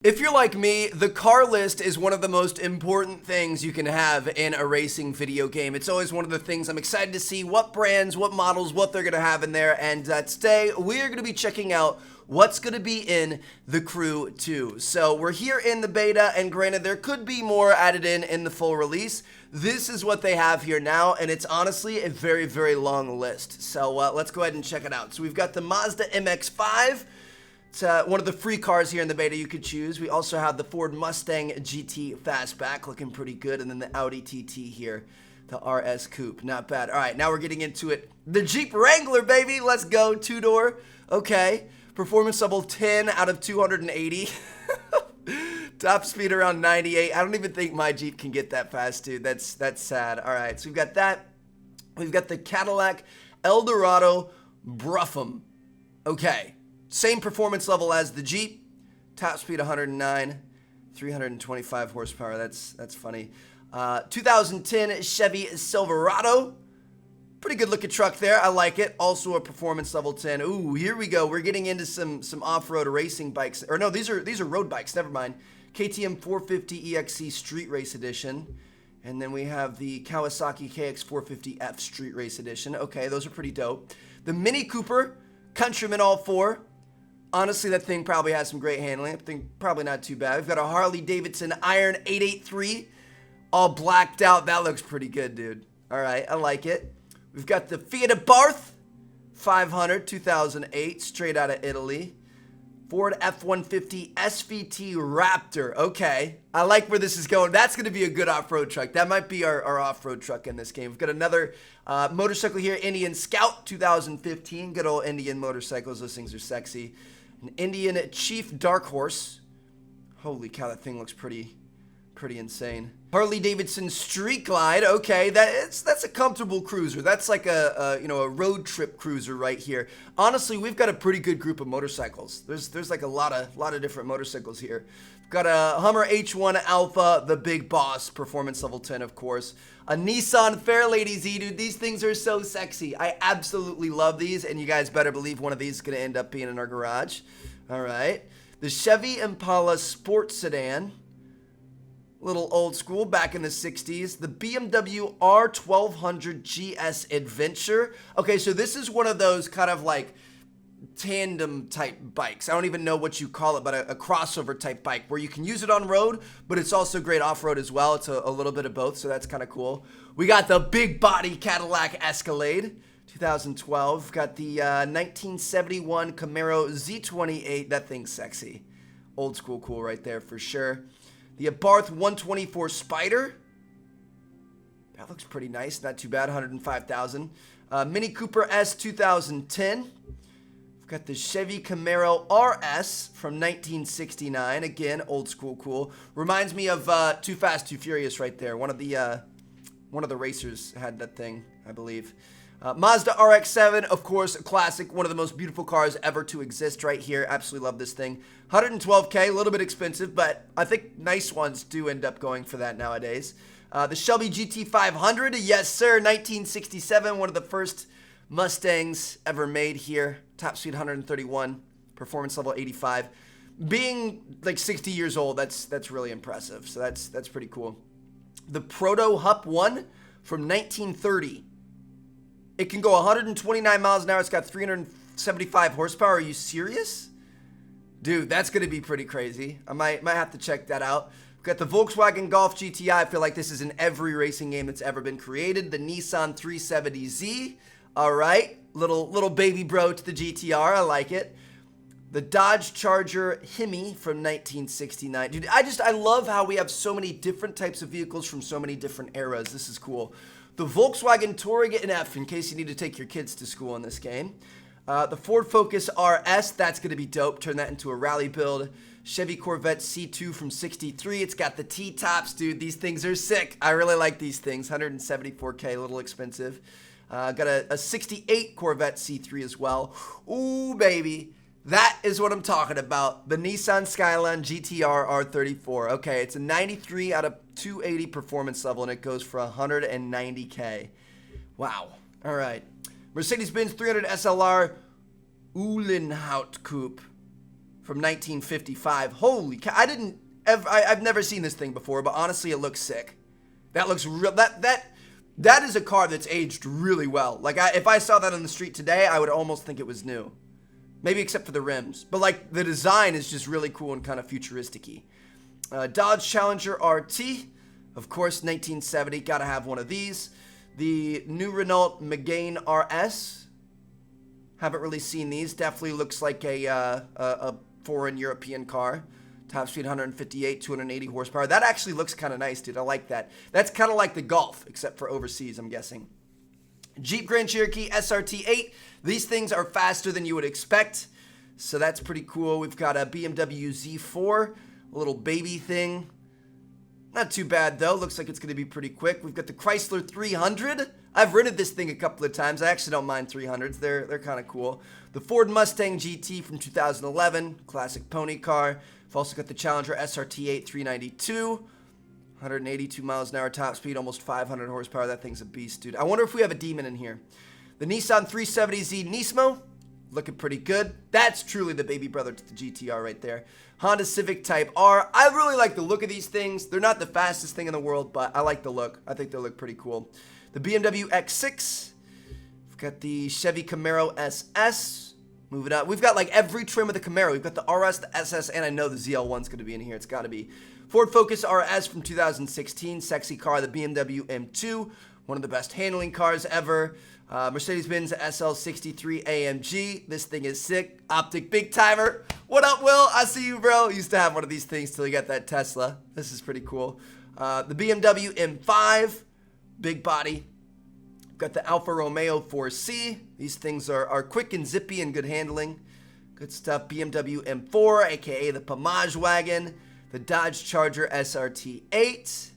If you're like me, the car list is one of the most important things you can have in a racing video game. It's always one of the things I'm excited to see what brands, what models, what they're going to have in there. And today we are going to be checking out what's going to be in the Crew 2. So we're here in the beta, and granted, there could be more added in the full release. This is what they have here now, and it's honestly a very, very long list. So let's go ahead and check it out. So we've got the Mazda MX-5. It's one of the free cars here in the beta you could choose. We also have the Ford Mustang GT Fastback, looking pretty good. And then the Audi TT here, the RS Coupe. Not bad. All right, now we're getting into it. The Jeep Wrangler, baby. Let's go. Two-door. Okay. Performance level 10 out of 280. Top speed around 98. I don't even think my Jeep can get that fast, dude. That's sad. All right, so we've got that. We've got the Cadillac Eldorado Bruffum. Okay. Same performance level as the Jeep. Top speed 109, 325 horsepower. That's funny. 2010 Chevy Silverado. Pretty good looking truck there. I like it. Also a performance level 10. Ooh, here we go. We're getting into some off-road racing bikes. Or no, these are road bikes. Never mind. KTM 450 EXC Street Race Edition. And then we have the Kawasaki KX 450F Street Race Edition. Okay, those are pretty dope. The Mini Cooper Countryman All 4. Honestly, that thing probably has some great handling. I think probably not too bad. We've got a Harley Davidson Iron 883, all blacked out. That looks pretty good, dude. All right, I like it. We've got the Fiat Abarth 500, 2008, straight out of Italy. Ford F-150 SVT Raptor. Okay, I like where this is going. That's going to be a good off-road truck. That might be our off-road truck in this game. We've got another motorcycle here, Indian Scout 2015. Good old Indian motorcycles. Those things are sexy. An Indian Chief Dark Horse. Holy cow, that thing looks pretty insane. Harley Davidson Street Glide. Okay, that's a comfortable cruiser. That's like a road trip cruiser right here. Honestly, we've got a pretty good group of motorcycles. There's like a lot of different motorcycles here. We've got a Hummer H1 Alpha, the Big Boss, performance level 10, of course. A Nissan Fairlady Z, dude. These things are so sexy. I absolutely love these, and you guys better believe one of these is going to end up being in our garage. All right. The Chevy Impala Sport Sedan. Little old school, back in the 60s. The BMW R1200 GS Adventure. Okay, so this is one of those kind of like tandem type bikes. I don't even know what you call it, but a crossover type bike where you can use it on road, but it's also great off-road as well. It's a little bit of both, so that's kind of cool. We got the big body Cadillac Escalade, 2012. We've got the 1971 Camaro Z28. That thing's sexy. Old school cool right there for sure. The Abarth 124 Spider. That looks pretty nice. Not too bad. 105,000. Mini Cooper S 2010. We've got the Chevy Camaro RS from 1969. Again, old school cool. Reminds me of Too Fast, Too Furious right there. One of the racers had that thing, I believe. Mazda RX-7, of course, a classic, one of the most beautiful cars ever to exist right here. Absolutely love this thing. 112K, a little bit expensive, but I think nice ones do end up going for that nowadays. The Shelby GT500, yes sir, 1967, one of the first Mustangs ever made here. Top speed 131, performance level 85. Being like 60 years old, that's really impressive, so that's pretty cool. The Proto Hup 1 from 1930. It can go 129 miles an hour. It's got 375 horsepower. Are you serious? Dude, that's going to be pretty crazy. I might have to check that out. We've got the Volkswagen Golf GTI. I feel like this is in every racing game that's ever been created. The Nissan 370Z. All right. Little baby bro to the GTR. I like it. The Dodge Charger Hemi from 1969. Dude, I love how we have so many different types of vehicles from so many different eras. This is cool. The Volkswagen Touareg NF, in case you need to take your kids to school in this game. The Ford Focus RS, that's going to be dope. Turn that into a rally build. Chevy Corvette C2 from 63. It's got the T-tops, dude. These things are sick. I really like these things. 174K, a little expensive. Got a 68 Corvette C3 as well. Ooh, baby. That is what I'm talking about. The Nissan Skyline GTR R34. Okay, it's a 93 out of 280 performance level, and it goes for 190K. Wow. All right. Mercedes-Benz 300 SLR Uhlenhaut Coupe from 1955. Holy cow. I've never seen this thing before, but honestly, it looks sick. That looks real. That is a car that's aged really well. Like, if I saw that on the street today, I would almost think it was new. Maybe except for the rims. But, like, the design is just really cool and kind of futuristic-y. Dodge Challenger RT. Of course, 1970. Gotta have one of these. The new Renault Megane RS. Haven't really seen these. Definitely looks like a foreign European car. Top speed 158, 280 horsepower. That actually looks kind of nice, dude. I like that. That's kind of like the Golf, except for overseas, I'm guessing. Jeep Grand Cherokee SRT8. These things are faster than you would expect, so that's pretty cool. We've got a BMW Z4, a little baby thing. Not too bad, though. Looks like it's going to be pretty quick. We've got the Chrysler 300. I've rented this thing a couple of times. I actually don't mind 300s. They're kind of cool. The Ford Mustang GT from 2011. Classic pony car. We've also got the Challenger SRT8 392. 182 miles an hour top speed, almost 500 horsepower. That thing's a beast, dude. I wonder if we have a demon in here. The Nissan 370Z Nismo. Looking pretty good. That's truly the baby brother to the GTR right there. Honda Civic Type R. I really like the look of these things. They're not the fastest thing in the world, but I like the look. I think they look pretty cool. The BMW X6. We've got the Chevy Camaro SS. Moving up. We've got like every trim of the Camaro. We've got the RS, the SS, and I know the ZL1's going to be in here. It's got to be. Ford Focus RS from 2016. Sexy car. The BMW M2. One of the best handling cars ever. Mercedes-Benz SL63 AMG. This thing is sick. Optic big timer. What up, Will? I see you, bro. Used to have one of these things till you got that Tesla. This is pretty cool. The BMW M5. Big body. Got the Alfa Romeo 4C. These things are quick and zippy and good handling. Good stuff. BMW M4, aka the Pomage wagon. The Dodge Charger SRT8.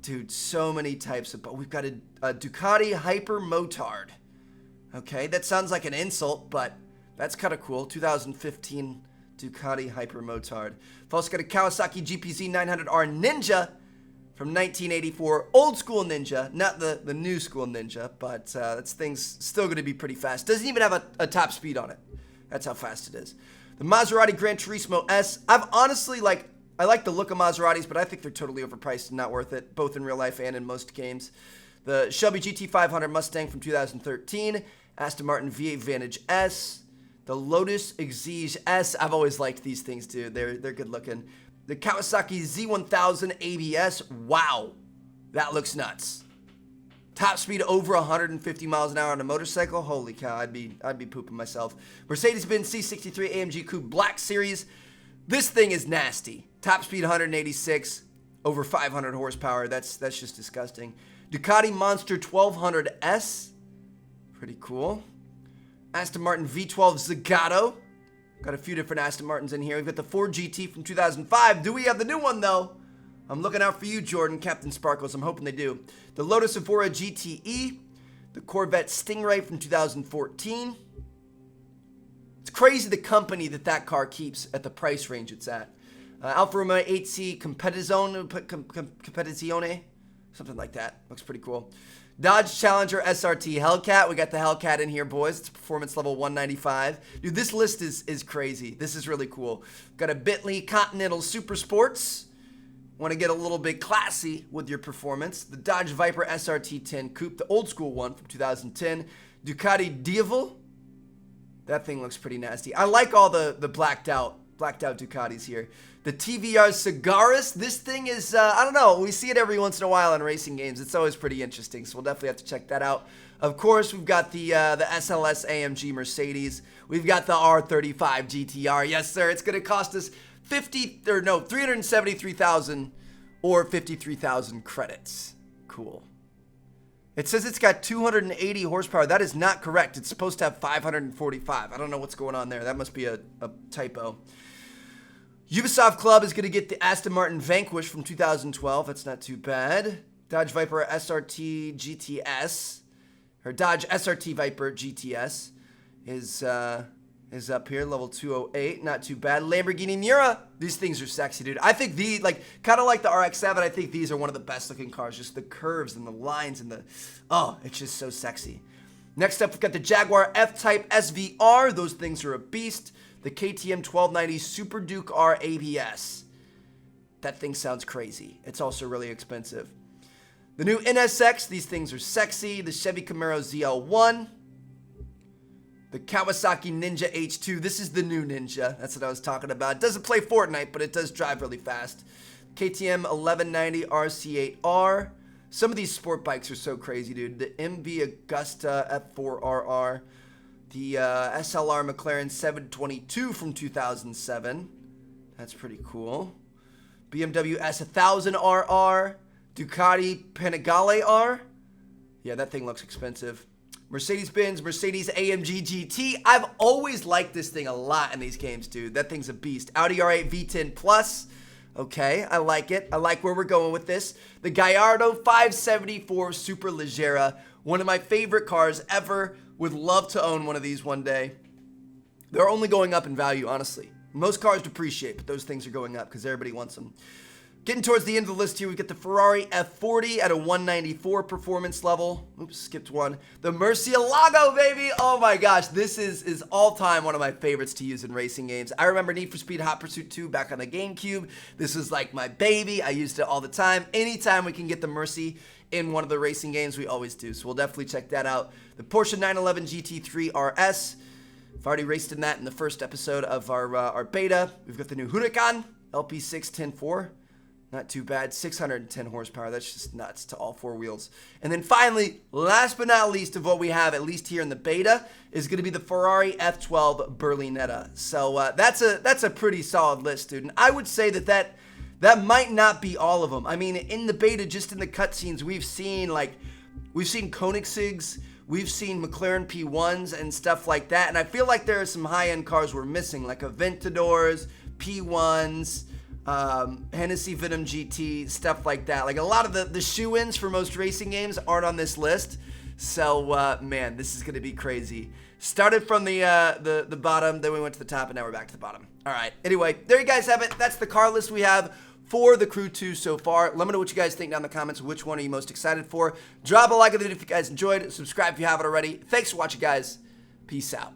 Dude, so many types of... We've got a Ducati Hyper Motard. Okay, that sounds like an insult, but that's kind of cool. 2015 Ducati Hyper Motard. We've also got a Kawasaki GPZ 900R Ninja from 1984. Old school Ninja, not the new school Ninja, but that thing's still going to be pretty fast. Doesn't even have a top speed on it. That's how fast it is. The Maserati Gran Turismo S. I've honestly, I like the look of Maseratis, but I think they're totally overpriced and not worth it, both in real life and in most games. The Shelby GT500 Mustang from 2013. Aston Martin V8 Vantage S. The Lotus Exige S. I've always liked these things, dude. They're good looking. The Kawasaki Z1000 ABS. Wow. That looks nuts. Top speed over 150 miles an hour on a motorcycle. Holy cow, I'd be pooping myself. Mercedes-Benz C63 AMG Coupe Black Series. This thing is nasty. Top speed 186, over 500 horsepower. That's just disgusting. Ducati Monster 1200S. Pretty cool. Aston Martin V12 Zagato. Got a few different Aston Martins in here. We've got the Ford GT from 2005. Do we have the new one, though? I'm looking out for you, Jordan, Captain Sparkles. I'm hoping they do. The Lotus Evora GTE. The Corvette Stingray from 2014. It's crazy the company that car keeps at the price range it's at. Alfa Romeo 8C Competizione, something like that. Looks pretty cool. Dodge Challenger SRT Hellcat. We got the Hellcat in here, boys. It's performance level 195. Dude, this list is crazy. This is really cool. Got a Bentley Continental Super Sports. Want to get a little bit classy with your performance. The Dodge Viper SRT 10 Coupe, the old school one from 2010. Ducati Diavel. That thing looks pretty nasty. I like all the blacked out Ducatis here. The TVR Cigaris. This thing is, I don't know. We see it every once in a while in racing games. It's always pretty interesting, so we'll definitely have to check that out. Of course, we've got the SLS AMG Mercedes. We've got the R35 GTR. Yes, sir. It's going to cost us 373,000 or 53,000 credits. Cool. It says it's got 280 horsepower. That is not correct. It's supposed to have 545. I don't know what's going on there. That must be a typo. Ubisoft Club is going to get the Aston Martin Vanquish from 2012. That's not too bad. Dodge Viper SRT GTS, or Dodge SRT Viper GTS is up here, level 208. Not too bad. Lamborghini Miura. These things are sexy, dude. I think these, kind of like the RX-7, I think these are one of the best looking cars. Just the curves and the lines and it's just so sexy. Next up, we've got the Jaguar F-Type SVR. Those things are a beast. the KTM 1290 Super Duke R ABS. That thing sounds crazy. It's also really expensive. The new NSX, these things are sexy. The Chevy Camaro ZL1. The Kawasaki Ninja H2. This is the new Ninja. That's what I was talking about. It doesn't play Fortnite, but it does drive really fast. KTM 1190 RC8R. Some of these sport bikes are so crazy, dude. The MV Augusta F4RR. The SLR McLaren 722 from 2007. That's pretty cool. BMW S1000RR. Ducati Panigale R. Yeah, that thing looks expensive. Mercedes-Benz Mercedes AMG GT. I've always liked this thing a lot in these games, dude. That thing's a beast. Audi R8 V10 Plus. Okay, I like it. I like where we're going with this. The Gallardo 574 Superleggera. One of my favorite cars ever. Would love to own one of these one day. They're only going up in value, honestly. Most cars depreciate, but those things are going up because everybody wants them. Getting towards the end of the list here, we get the Ferrari F40 at a 194 performance level. Oops, skipped one. The Murcielago, baby! Oh my gosh, this is all-time one of my favorites to use in racing games. I remember Need for Speed Hot Pursuit 2 back on the GameCube. This is like my baby. I used it all the time. Anytime we can get the Murci in one of the racing games, we always do. So we'll definitely check that out. The Porsche 911 GT3 RS. I've already raced in that in the first episode of our beta. We've got the new Huracan LP6 10.4. Not too bad. 610 horsepower. That's just nuts to all four wheels. And then finally, last but not least of what we have, at least here in the beta, is going to be the Ferrari F12 Berlinetta. So that's a pretty solid list, dude. And I would say that might not be all of them. I mean, in the beta, just in the cutscenes, we've seen Koenigseggs, we've seen McLaren P1s and stuff like that. And I feel like there are some high-end cars we're missing, like Aventadors, P1s, Hennessy Venom GT, stuff like that. Like a lot of the shoe-ins for most racing games aren't on this list. So, man, this is going to be crazy. Started from the bottom, then we went to the top, and now we're back to the bottom. All right. Anyway, there you guys have it. That's the car list we have for the Crew 2 so far. Let me know what you guys think down in the comments. Which one are you most excited for? Drop a like on the video if you guys enjoyed. Subscribe if you haven't already. Thanks for watching, guys. Peace out.